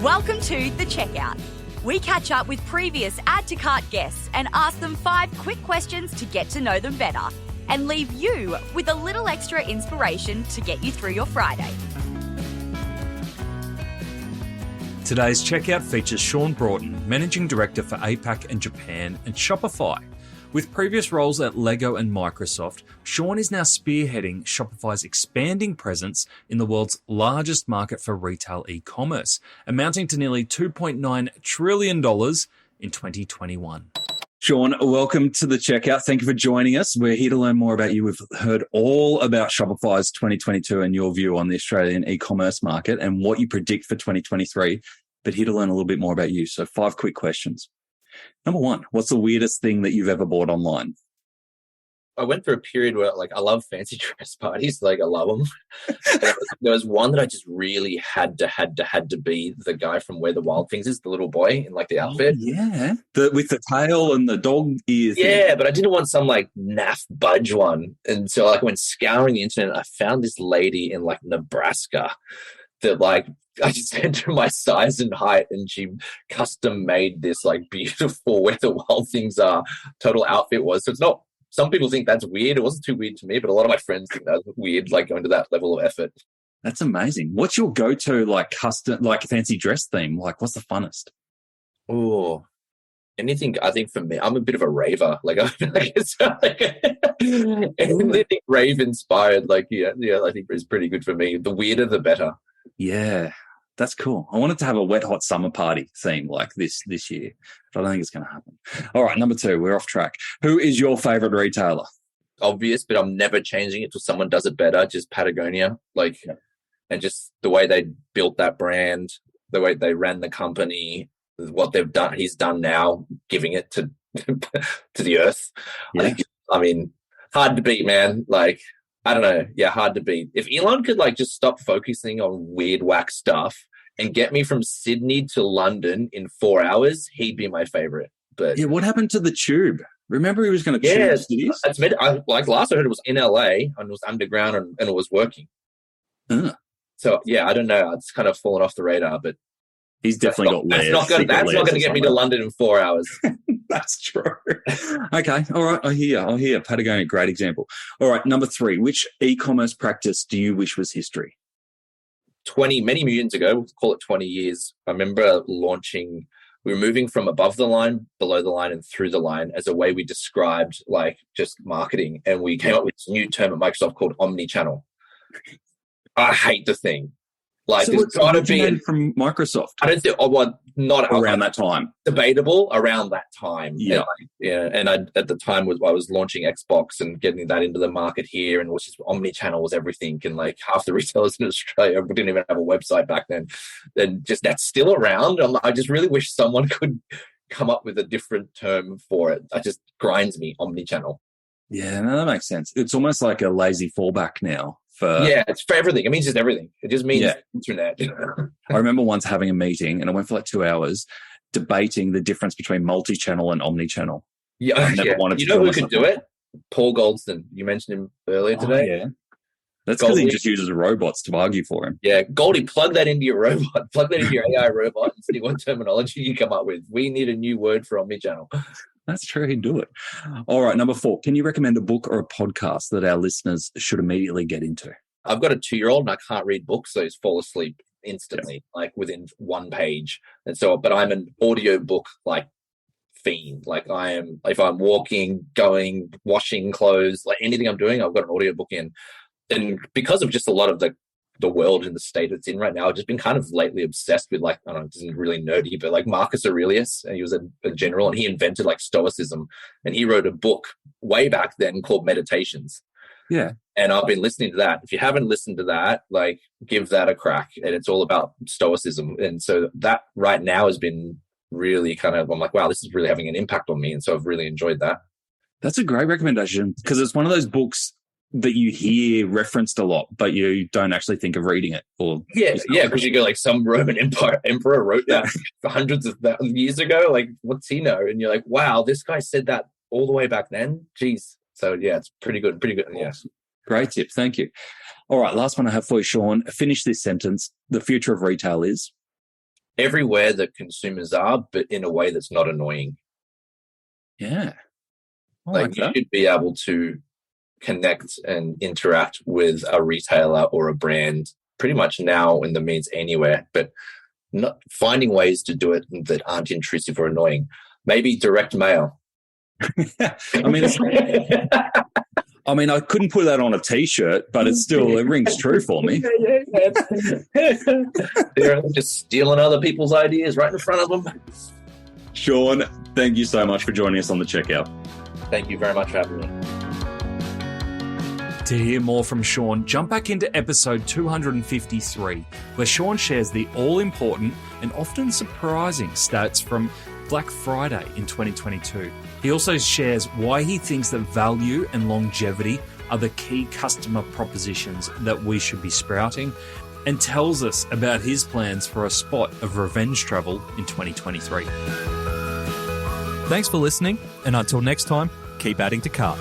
Welcome to The Checkout. We catch up with previous Add to Cart guests and ask them 5 quick questions to get to know them better and leave you with a little extra inspiration to get you through your Friday. Today's Checkout features Shaun Broughton, Managing Director for APAC and Japan and Shopify. With previous roles at Lego and Microsoft, Shaun is now spearheading Shopify's expanding presence in the world's largest market for retail e-commerce, amounting to nearly $2.9 trillion in 2021. Shaun, welcome to The Checkout. Thank you for joining us. We're here to learn more about you. We've heard all about Shopify's 2022 and your view on the Australian e-commerce market and what you predict for 2023, but here to learn a little bit more about you. So 5 quick questions. Number 1, what's the weirdest thing that you've ever bought online? I went through a period where I love fancy dress parties. I love them. There was one that I just really had to be the guy from Where the Wild Things Is, the little boy in the outfit. Oh, yeah. With the tail and the dog ears. Yeah, but I didn't want some naff budge one. And so I went scouring the internet. I found this lady in Nebraska that I just sent her my size and height, and she custom made this beautiful Where the Wild Things Are total outfit was. So it's not, some people think that's weird. It wasn't too weird to me, but a lot of my friends think that's weird, going to that level of effort. That's amazing. What's your go-to custom, fancy dress theme? What's the funnest? Oh, anything. I think for me, I'm a bit of a raver. Anything rave inspired, I think is pretty good for me. The weirder, the better. Yeah, that's cool. I wanted to have a wet hot summer party theme like this year, but I don't think it's going to happen. All right, number 2, we're off track. Who is your favorite retailer? Obvious, but I'm never changing it till someone does it better. Just Patagonia, and just the way they built that brand, the way they ran the company, what they've done. He's done now, giving it to to the earth. Yeah. Hard to beat, man. I don't know. Yeah, hard to beat. If Elon could just stop focusing on weird whack stuff and get me from Sydney to London in 4 hours, he'd be my favorite. But yeah, what happened to the tube? Remember he was going to tube cities? That's last I heard it was in LA and it was underground and it was working. So yeah, I don't know. It's kind of fallen off the radar, but he's definitely got layers. That's not going to get me to London in 4 hours. That's true. Okay. All right. I hear. Patagonia, great example. All right. Number 3, which e-commerce practice do you wish was history? Many moons ago, we'll call it 20 years. I remember launching, we were moving from above the line, below the line, and through the line as a way we described just marketing. And we came up with this new term at Microsoft called omnichannel. I hate the thing. So it's got to be from Microsoft. I don't think. Not around that time. Debatable around that time. Yeah, And I at the time I was launching Xbox and getting that into the market here, and which is omnichannel was everything. And half the retailers in Australia didn't even have a website back then. And just that's still around. I just really wish someone could come up with a different term for it. It just grinds me. Omnichannel. Yeah, no, that makes sense. It's almost like a lazy fallback now. It's for everything. It means just everything. It just means internet. I remember once having a meeting and I went for 2 hours debating the difference between multi-channel and omni-channel. Yeah, I never wanted to. You know who could do it? Paul Goldston. You mentioned him earlier today. Yeah. That's because he just uses robots to argue for him. Yeah, Goldie, plug that into your robot. Plug that into your AI robot and see what terminology you come up with. We need a new word for omni-channel. That's true. He'd do it. All right. Number 4, can you recommend a book or a podcast that our listeners should immediately get into? I've got a 2-year-old and I can't read books, so he's fall asleep instantly, within 1 page. And so, but I'm an audiobook fiend. I am, if I'm walking, going, washing clothes, anything I'm doing, I've got an audiobook in. And because of just a lot of the world and the state it's in right now, I've just been kind of lately obsessed with I don't know, this isn't really nerdy, but Marcus Aurelius, and he was a general, and he invented Stoicism, and he wrote a book way back then called Meditations. Yeah. And I've been listening to that. If you haven't listened to that, give that a crack. And it's all about Stoicism. And so that right now has been really I'm wow, this is really having an impact on me. And so I've really enjoyed that. That's a great recommendation because it's one of those books that you hear referenced a lot, but you don't actually think of reading it. Because you go some Roman emperor wrote that hundreds of years ago. What's he know? And you're wow, this guy said that all the way back then. Jeez. So yeah, it's pretty good. Yeah. Great tip. Thank you. All right. Last one I have for you, Shaun. Finish this sentence. The future of retail is? everywhere that consumers are, but in a way that's not annoying. Yeah. Like you should be able to connect and interact with a retailer or a brand pretty much now in the means anywhere, but not finding ways to do it that aren't intrusive or annoying. Maybe direct mail. I mean, I couldn't put that on a T-shirt, but it rings true for me. They're just stealing other people's ideas right in front of them. Shaun, thank you so much for joining us on the Checkout. Thank you very much for having me. To hear more from Shaun, jump back into episode 253, where Shaun shares the all-important and often surprising stats from Black Friday in 2022. He also shares why he thinks that value and longevity are the key customer propositions that we should be sprouting, and tells us about his plans for a spot of revenge travel in 2023. Thanks for listening, and until next time, keep adding to cart.